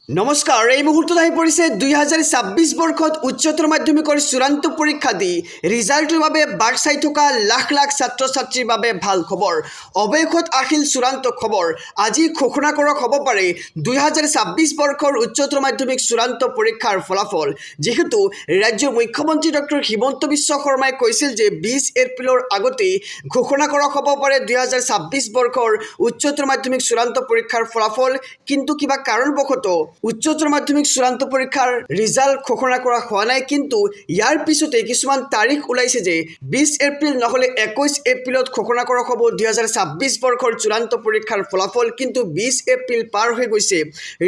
নমস্কাৰ এই মুহূৰ্তত আহি পৰিছে 2026 বৰ্ষত উচ্চতৰ মাধ্যমিকৰ চূড়ান্ত পৰীক্ষা দি ৰিজাল্টৰ বাবে বাট চাই থকা লাখ লাখ ছাত্ৰ ছাত্ৰীৰ বাবে ভাল খবৰ অৱশেষত আহিল চূড়ান্ত খবৰ আজি ঘোষণা কৰা হ'ব পাৰে 2026 বৰ্ষৰ উচ্চতৰ মাধ্যমিক চূড়ান্ত পৰীক্ষাৰ ফলাফল যেহেতু ৰাজ্যৰ মুখ্যমন্ত্ৰী ডক্টৰ হিমন্ত বিশ্ব শৰ্মাই কৈছিল যে 20 এপ্ৰিলৰ আগতে ঘোষণা কৰা হ'ব পাৰে 2026 বৰ্ষৰ উচ্চতৰ মাধ্যমিক চূড়ান্ত পৰীক্ষাৰ ফলাফল কিন্তু কিবা কাৰণবশতঃ উচ্চতৰ মাধ্যমিক চূড়ান্ত পৰীক্ষাৰ ৰিজাল্ট ঘোষণা কৰা হোৱা নাই কিন্তু ইয়াৰ পিছতে কিছুমান তাৰিখ ওলাইছে যে 20 এপ্ৰিল নহলে 21 এপ্ৰিলত ঘোষণা কৰা হ'ব 2026 বৰ্ষৰ চূড়ান্ত পৰীক্ষাৰ ফলাফল কিন্তু 20 এপ্ৰিল পাৰ হৈ গৈছে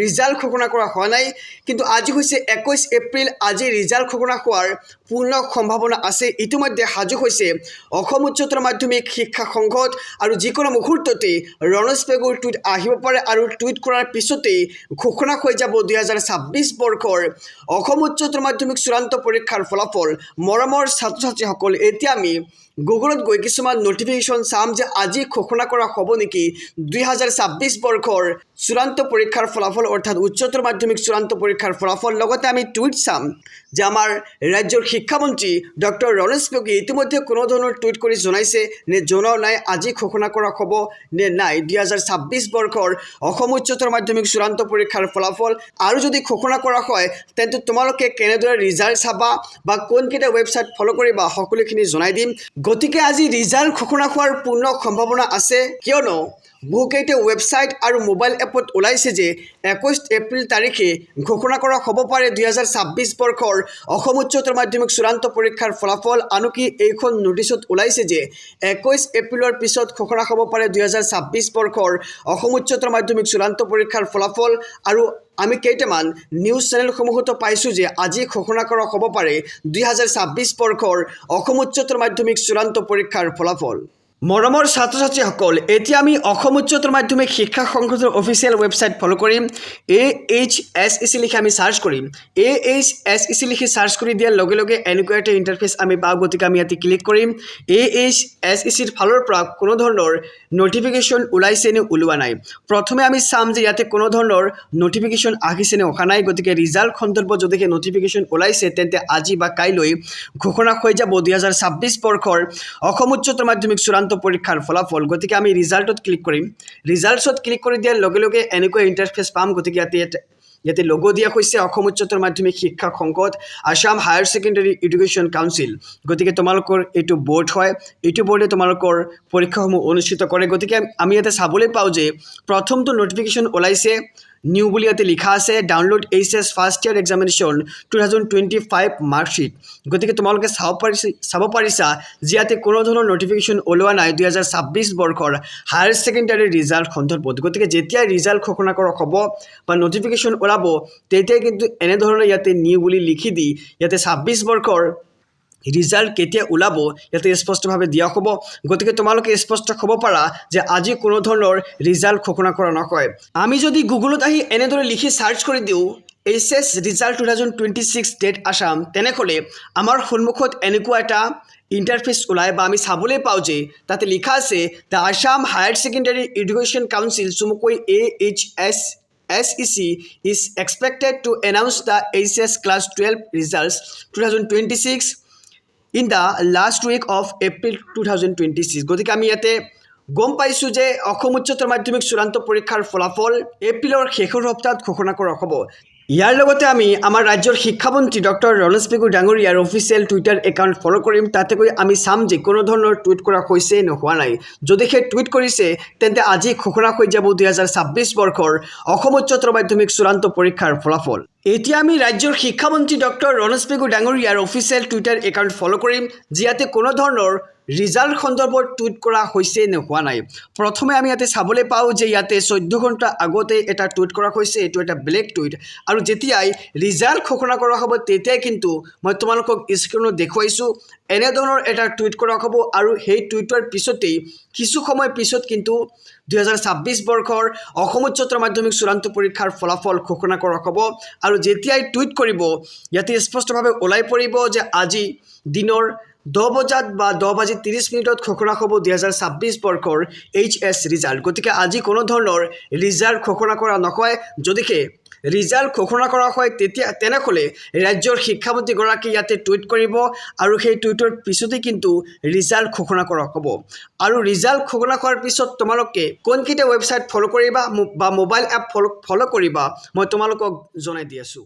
ৰিজাল্ট ঘোষণা কৰা হোৱা নাই কিন্তু আজি হৈছে 21 এপ্ৰিল আজি ৰিজাল্ট ঘোষণা হোৱাৰ পূৰ্ণ সম্ভাৱনা আছে ইতিমধ্যে সাজু হৈছে অসম উচ্চতৰ মাধ্যমিক শিক্ষা সংঘত আৰু যিকোনো মুহূৰ্ততে ৰণজ পেগুৰ টুইট আহিব পাৰে আৰু টুইট কৰাৰ পিছতে ঘোষণা হৈ যাব 2026 বৰ্ষৰ অসম উচ্চতৰ মাধ্যমিক চূড়ান্ত পৰীক্ষাৰ ফলাফল মৰমৰ ছাত্ৰ ছাত্ৰীসকল এতিয়া আমি গুগলত গৈ কিছুমান নোটিফিকেশ্যন চাম যে আজি ঘোষণা কৰা হ'ব নেকি 2026 বৰ্ষৰ চূড়ান্ত পৰীক্ষাৰ ফলাফল অৰ্থাৎ উচ্চতৰ মাধ্যমিক চূড়ান্ত পৰীক্ষাৰ ফলাফল লগতে আমি টুইট চাম যে আমাৰ ৰাজ্যৰ শিক্ষামন্ত্ৰী ডক্টৰ ৰণজ পেগুৱে ইতিমধ্যে কোনো ধৰণৰ টুইট কৰি জনাইছে নে জনোৱা নাই আজি ঘোষণা কৰা হ'ব নে নাই 2026 বৰ্ষৰ অসম উচ্চতৰ মাধ্যমিক চূড়ান্ত পৰীক্ষাৰ ফলাফল আৰু যদি ঘোষণা কৰা হয় তেন্তে তোমালোকে কেনেদৰে ৰিজাল্ট চাবা বা কোনকেইটা ৱেবছাইট ফ'ল' কৰিবা সকলোখিনি জনাই দিম গতিকে আজি ৰিজাল্ট ঘোষণা হোৱাৰ পূৰ্ণ সম্ভাৱনা আছে কিয়নো বহুকেইটা ৱেবছাইট আৰু মোবাইল এপত ওলাইছে যে 21 এপ্ৰিল তাৰিখে ঘোষণা কৰা হ'ব পাৰে 2026 বৰ্ষৰ অসম উচ্চতৰ মাধ্যমিক চূড়ান্ত পৰীক্ষাৰ ফলাফল আনকি এইখন নোটিছত ওলাইছে যে 21 এপ্ৰিলৰ পিছত ঘোষণা হ'ব পাৰে 2026 বৰ্ষৰ অসম উচ্চতৰ মাধ্যমিক চূড়ান্ত পৰীক্ষাৰ ফলাফল আৰু আমি কেইটামান নিউজ চেনেলসমূহতো পাইছোঁ যে আজি ঘোষণা কৰা হ'ব পাৰে 2026 বৰ্ষৰ অসম উচ্চতৰ মাধ্যমিক চূড়ান্ত পৰীক্ষাৰ ফলাফল মৰমৰ ছাত্ৰ ছাত্ৰীসকল এতিয়া আমি অসম উচ্চতৰ মাধ্যমিক শিক্ষা সংঘৰ অফিচিয়েল ৱেবছাইট ফ'ল' কৰিম AHSEC লিখি আমি চাৰ্চ কৰিম AHSEC লিখি চাৰ্চ কৰি দিয়াৰ লগে লগে এনেকুৱা এটা ইণ্টাৰফেচ আমি পাওঁ গতিকে আমি ইয়াতে ক্লিক কৰিম AHSECৰ ফালৰ পৰা কোনো ধৰণৰ নটিফিকেশ্যন ওলাইছে নে ওলোৱা নাই প্ৰথমে আমি চাম যে ইয়াতে কোনো ধৰণৰ নটিফিকেশ্যন আহিছে নে অহা নাই গতিকে ৰিজাল্ট সন্দৰ্ভত যদিহে নটিফিকেশ্যন ওলাইছে তেন্তে আজি বা কাইলৈ ঘোষণা হৈ যাব 2026 বৰ্ষৰ অসম উচ্চতৰ মাধ্যমিক চূড়ান্ত পৰীক্ষাৰ ফলাফল গতিকে আমি ৰিজাল্টত ক্লিক কৰিম ৰিজাল্টছত ক্লিক কৰি দিয়াৰ লগে লগে এনেকুৱা ইণ্টাৰফেচ পাম গতিকে ইয়াতে লোগো দিয়া হৈছে অসম উচ্চতৰ মাধ্যমিক শিক্ষা সংঘত Assam higher secondary education council গতিকে তোমালোকৰ এইটো বোৰ্ড হয় এইটো বোৰ্ডে তোমালোকৰ পৰীক্ষাসমূহ অনুষ্ঠিত কৰে গতিকে আমি ইয়াতে চাবলৈ পাওঁ যে প্ৰথমটো নটিফিকেশ্যন ওলাইছে নিউ বুলি ইয়াতে লিখা আছে download HS first year examination 2025 marksheet গতিকে তোমালোকে চাব পাৰিছা যে ইয়াতে কোনো ধৰণৰ নটিফিকেশ্যন ওলোৱা নাই 2026 বৰ্ষৰ হায়াৰ ছেকেণ্ডাৰী ৰিজাল্ট সন্দৰ্ভত গতিকে যেতিয়া ৰিজাল্ট ঘোষণা কৰা হ'ব বা নটিফিকেশ্যন ওলাব তেতিয়াই কিন্তু এনেধৰণে ইয়াতে নিউ বুলি লিখি দি ইয়াতে 26 বৰ্ষৰ ৰিজাল্ট কেতিয়া ওলাব ইয়াতে স্পষ্টভাৱে দিয়া হ'ব গতিকে তোমালোকে স্পষ্ট হ'ব পাৰা যে আজি কোনো ধৰণৰ ৰিজাল্ট ঘোষণা কৰা নহয় আমি যদি গুগলত আহি এনেদৰে লিখি চাৰ্চ কৰি দিওঁ HS ৰিজাল্ট 2026 ডেট আসাম তেনেহ'লে আমাৰ সন্মুখত এনেকুৱা এটা ইণ্টাৰফেচ ওলাই বা আমি চাবলৈ পাওঁ যে তাতে লিখা আছে the Assam higher secondary education council চমুকৈ AHSEC is expected to announce the HS Class 12 results 2026 in the last week of April 2026 গতিকে আমি ইয়াতে গম পাইছোঁ যে অসম উচ্চতৰ মাধ্যমিক চূড়ান্ত পৰীক্ষাৰ ফলাফল এপ্ৰিলৰ শেষৰ সপ্তাহত ঘোষণা কৰা হ'ব ইয়াৰ লগতে আমি আমাৰ ৰাজ্যৰ শিক্ষামন্ত্ৰী ডক্টৰ ৰণজ পেগু ডাঙৰীয়াৰ অফিচিয়েল টুইটাৰ একাউণ্ট ফ'ল' কৰিম তাতে গৈ আমি চাম যে কোনো ধৰণৰ টুইট কৰা হৈছে নে হোৱা নাই যদি সেই টুইট কৰিছে তেন্তে আজি ঘোষণা হৈ যাব 2026 বৰ্ষৰ অসম উচ্চতৰ মাধ্যমিক চূড়ান্ত পৰীক্ষাৰ ফলাফল এতিয়া আমি ৰাজ্যৰ শিক্ষামন্ত্ৰী ডক্টৰ ৰণজ পেগু ডাঙৰীয়াৰ অফিচিয়েল টুইটাৰ একাউণ্ট ফ'ল' কৰিম যে ইয়াতে কোনো ধৰণৰ ৰিজাল্ট সন্দৰ্ভত টুইট কৰা হৈছে নে হোৱা নাই প্ৰথমে আমি ইয়াতে চাবলৈ পাওঁ যে ইয়াতে 14 ঘণ্টা আগতে এটা টুইট কৰা হৈছে এইটো এটা ব্লেক টুইট আৰু যেতিয়াই ৰিজাল্ট ঘোষণা কৰা হ'ব তেতিয়াই কিন্তু মই তোমালোকক স্ক্ৰীনত দেখুৱাইছোঁ এনেধৰণৰ এটা টুইট কৰা হ'ব আৰু সেই টুইটৰ পিছতেই কিছু সময় পিছত কিন্তু 2026 বৰ্ষৰ অসম উচ্চতৰ মাধ্যমিক চূড়ান্ত পৰীক্ষাৰ ফলাফল ঘোষণা কৰা হ'ব আৰু যেতিয়াই টুইট কৰিব ইয়াতে স্পষ্টভাৱে ওলাই পৰিব যে আজি দিনৰ 10 বজাত বা 10:30 ঘোষণা হ'ব 2026 বৰ্ষৰ HS ৰিজাল্ট। গতিকে আজি কোনো ধৰণৰ ৰিজাল্ট ঘোষণা কৰা নহয়। যদিহে ৰিজাল্ট ঘোষণা কৰা হয় তেনেহ'লে ৰাজ্যৰ শিক্ষামন্ত্ৰীগৰাকী ইয়াতে টুইট কৰিব আৰু সেই টুইটৰ পিছতে কিন্তু ৰিজাল্ট ঘোষণা কৰা হ'ব। আৰু ৰিজাল্ট ঘোষণা কৰাৰ পিছত তোমালোকে কোনকেইটা ৱেবছাইট ফ'ল' কৰিবা বা মোবাইল এপ ফ'ল' কৰিবা মই তোমালোকক জনাই দি আছোঁ।